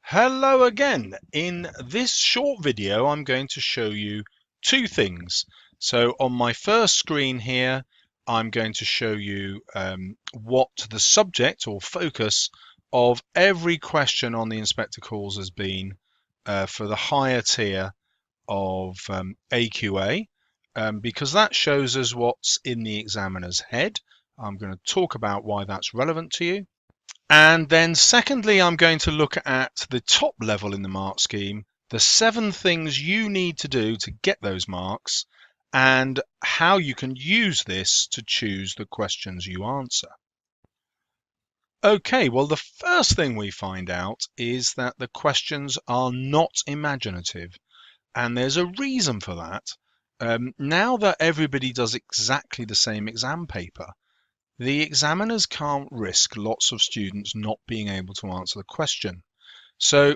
Hello again. In this short video, I'm going to show you two things. So on my first screen here, I'm going to show you what the subject or focus of every question on the inspector calls has been for the higher tier of AQA, because that shows us what's in the examiner's head. I'm going to talk about why that's relevant to you. And then secondly, I'm going to look at the top level in the mark scheme, the 7 things you need to do to get those marks, and how you can use this to choose the questions you answer. Okay, well, the first thing we find out is that the questions are not imaginative, and there's a reason for that. Now that everybody does exactly the same exam paper, the examiners can't risk lots of students not being able to answer the question. So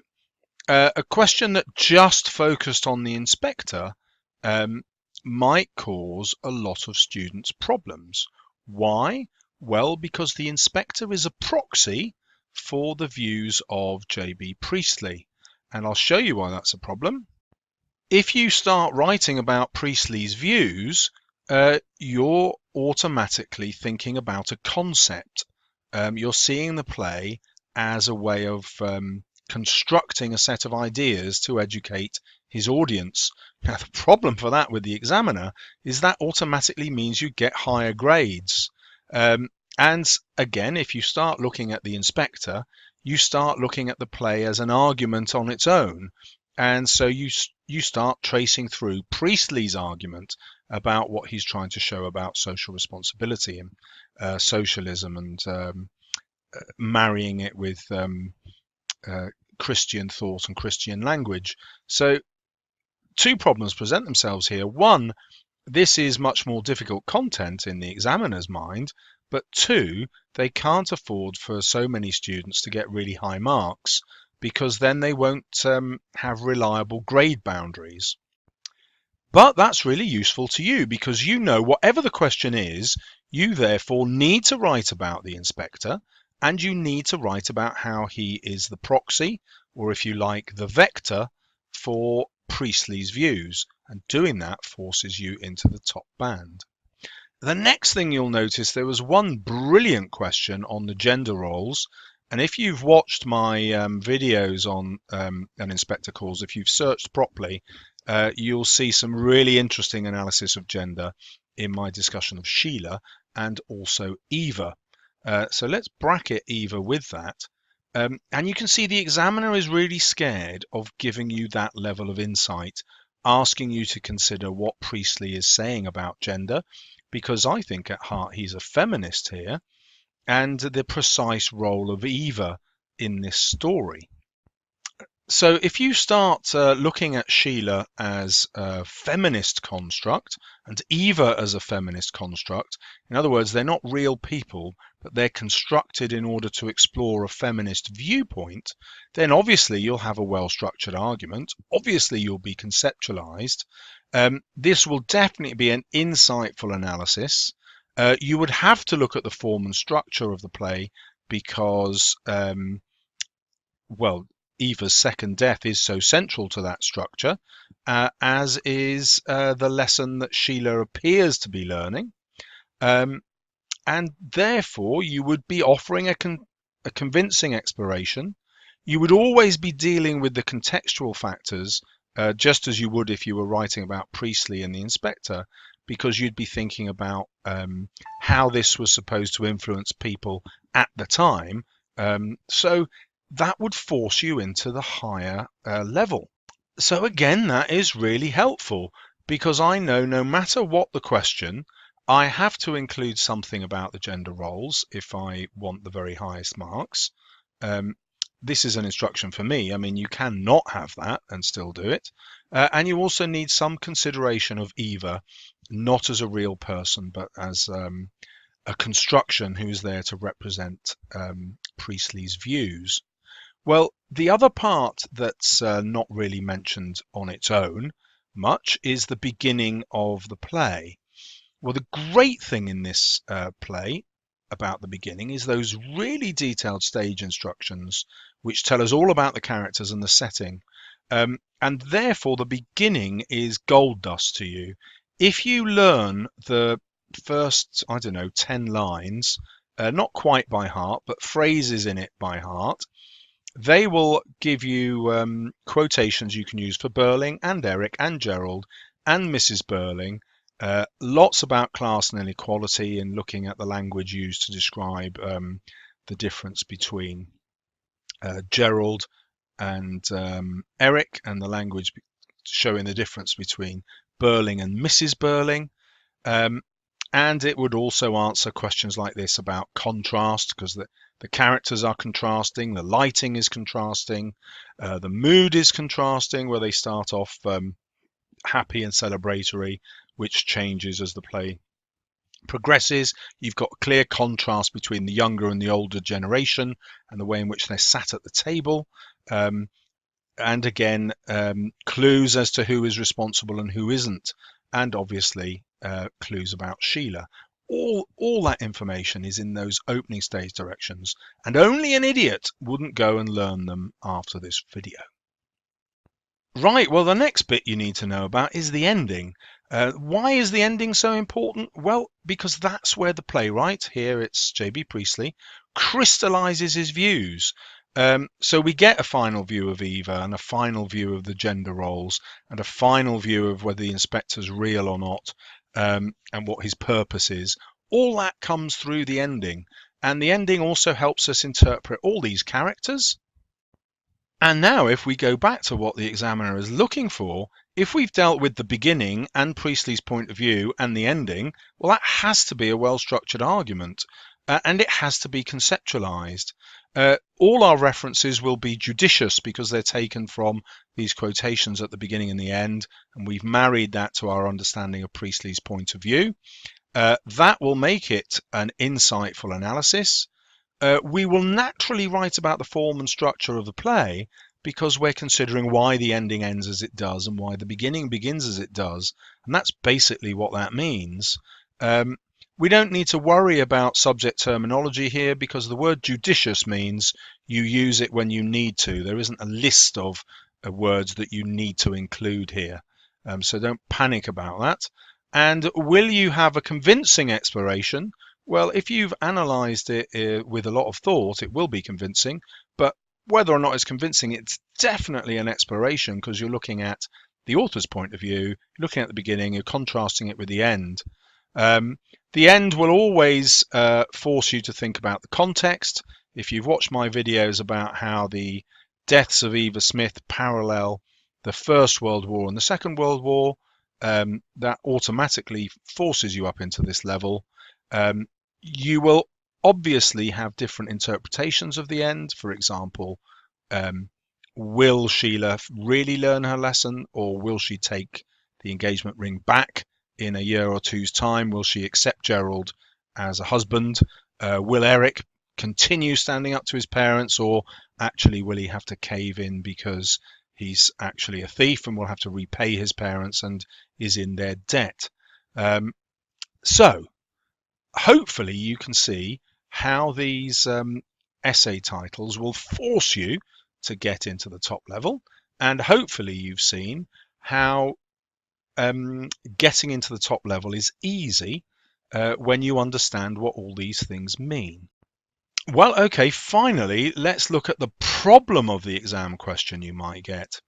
a question that just focused on the inspector might cause a lot of students problems. Why? Well, because the inspector is a proxy for the views of J.B. Priestley. And I'll show you why that's a problem. If you start writing about Priestley's views, you're automatically thinking about a concept. You're seeing the play as a way of constructing a set of ideas to educate his audience. Now, the problem for that with the examiner is that automatically means you get higher grades. And again, if you start looking at the inspector, you start looking at the play as an argument on its own. And so you start tracing through Priestley's argument about what he's trying to show about social responsibility and socialism and marrying it with Christian thought and Christian language. So two problems present themselves here. One, this is much more difficult content in the examiner's mind, but two, they can't afford for so many students to get really high marks, because then they won't have reliable grade boundaries. But that's really useful to you because you know whatever the question is, you therefore need to write about the inspector, and you need to write about how he is the proxy, or if you like, the vector for Priestley's views. And doing that forces you into the top band. The next thing you'll notice, there was one brilliant question on the gender roles. And if you've watched my videos on an inspector calls, if you've searched properly, you'll see some really interesting analysis of gender in my discussion of Sheila and also Eva. So let's bracket Eva with that. And you can see the examiner is really scared of giving you that level of insight, asking you to consider what Priestley is saying about gender, because I think at heart he's a feminist here, and the precise role of Eva in this story. So if you start looking at Sheila as a feminist construct and Eva as a feminist construct, in other words, they're not real people, but they're constructed in order to explore a feminist viewpoint, then obviously you'll have a well-structured argument. Obviously you'll be conceptualized. This will definitely be an insightful analysis. You would have to look at the form and structure of the play because, well, Eva's second death is so central to that structure, as is the lesson that Sheila appears to be learning. And therefore, you would be offering a convincing exploration. You would always be dealing with the contextual factors, just as you would if you were writing about Priestley and the inspector, because you'd be thinking about how this was supposed to influence people at the time. So that would force you into the higher level. So again, that is really helpful because I know no matter what the question, I have to include something about the gender roles if I want the very highest marks. This is an instruction for me. I mean, you can not have that and still do it. And you also need some consideration of Eva, not as a real person, but as a construction who's there to represent Priestley's views. Well, the other part that's not really mentioned on its own much is the beginning of the play. Well, the great thing in this play about the beginning is those really detailed stage instructions which tell us all about the characters and the setting. And therefore, the beginning is gold dust to you. If you learn the first, I don't know, 10 lines, not quite by heart, but phrases in it by heart, they will give you quotations you can use for Burling and Eric and Gerald and Mrs. Burling. Lots about class and inequality and looking at the language used to describe the difference between Gerald and Eric, and the language showing the difference between Burling and Mrs. Burling. And it would also answer questions like this about contrast, because the characters are contrasting, the lighting is contrasting, the mood is contrasting, where they start off happy and celebratory, which changes as the play progresses. You've got clear contrast between the younger and the older generation and the way in which they're sat at the table. And again, clues as to who is responsible and who isn't, and obviously clues about Sheila. All that information is in those opening stage directions, and only an idiot wouldn't go and learn them after this video. Right, well, the next bit you need to know about is the ending. Why is the ending so important? Well, because that's where the playwright, here it's J.B. Priestley, crystallizes his views. So we get a final view of Eva and a final view of the gender roles and a final view of whether the inspector's real or not, and what his purpose is. All that comes through the ending, and the ending also helps us interpret all these characters. And now if we go back to what the examiner is looking for, if we've dealt with the beginning and Priestley's point of view and the ending, well, that has to be a well-structured argument, and it has to be conceptualized. All our references will be judicious because they're taken from these quotations at the beginning and the end, and we've married that to our understanding of Priestley's point of view. That will make it an insightful analysis. We will naturally write about the form and structure of the play because we're considering why the ending ends as it does and why the beginning begins as it does. And that's basically what that means. We don't need to worry about subject terminology here because the word judicious means you use it when you need to. There isn't a list of words that you need to include here. So don't panic about that. And will you have a convincing exploration? Well, if you've analysed it with a lot of thought, it will be convincing. But whether or not it's convincing, it's definitely an exploration because you're looking at the author's point of view, you're looking at the beginning, you're contrasting it with the end. The end will always force you to think about the context. If you've watched my videos about how the deaths of Eva Smith parallel the First World War and the Second World War, that automatically forces you up into this level. You will obviously have different interpretations of the end. For example, will Sheila really learn her lesson, or will she take the engagement ring back in a year or two's time? Will she accept Gerald as a husband? Will Eric continue standing up to his parents, or actually will he have to cave in because he's actually a thief and will have to repay his parents and is in their debt? So hopefully you can see how these essay titles will force you to get into the top level, and hopefully you've seen how getting into the top level is easy when you understand what all these things mean. Well, okay, finally, let's look at the problem of the exam question you might get.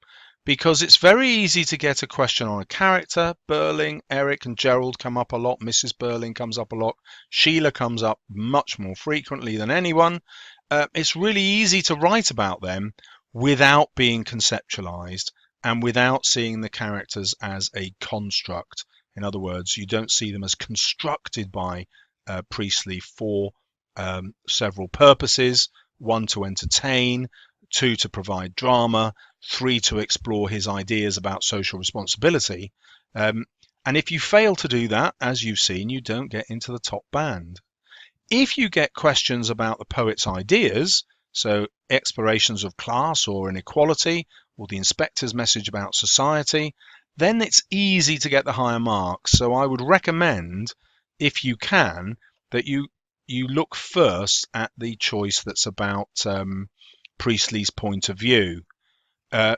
Because it's very easy to get a question on a character. Burling, Eric and Gerald come up a lot. Mrs. Burling comes up a lot. Sheila comes up much more frequently than anyone. It's really easy to write about them without being conceptualized and without seeing the characters as a construct. In other words, you don't see them as constructed by Priestley for several purposes. One, to entertain. Two, to provide drama. Three, to explore his ideas about social responsibility. And if you fail to do that, as you've seen, you don't get into the top band. If you get questions about the poet's ideas, so explorations of class or inequality, or the inspector's message about society, then it's easy to get the higher marks. So I would recommend, if you can, that you you look first at the choice that's about Priestley's point of view.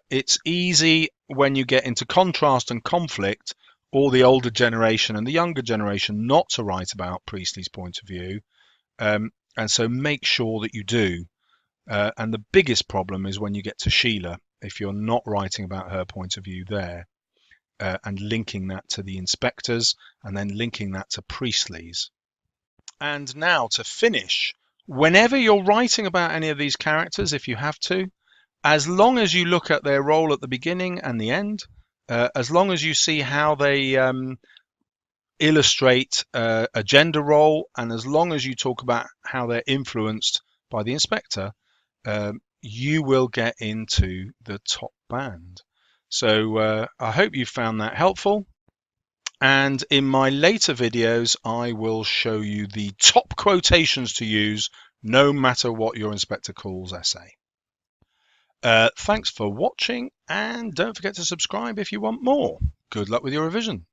It's easy when you get into contrast and conflict, or the older generation and the younger generation, not to write about Priestley's point of view. And so make sure that you do. And the biggest problem is when you get to Sheila, if you're not writing about her point of view there, and linking that to the inspectors, and then linking that to Priestley's. And now to finish, whenever you're writing about any of these characters, if you have to, as long as you look at their role at the beginning and the end, as long as you see how they illustrate a gender role, and as long as you talk about how they're influenced by the inspector, you will get into the top band. So I hope you found that helpful. And in my later videos, I will show you the top quotations to use no matter what your inspector calls essay. Thanks for watching, and don't forget to subscribe if you want more. Good luck with your revision.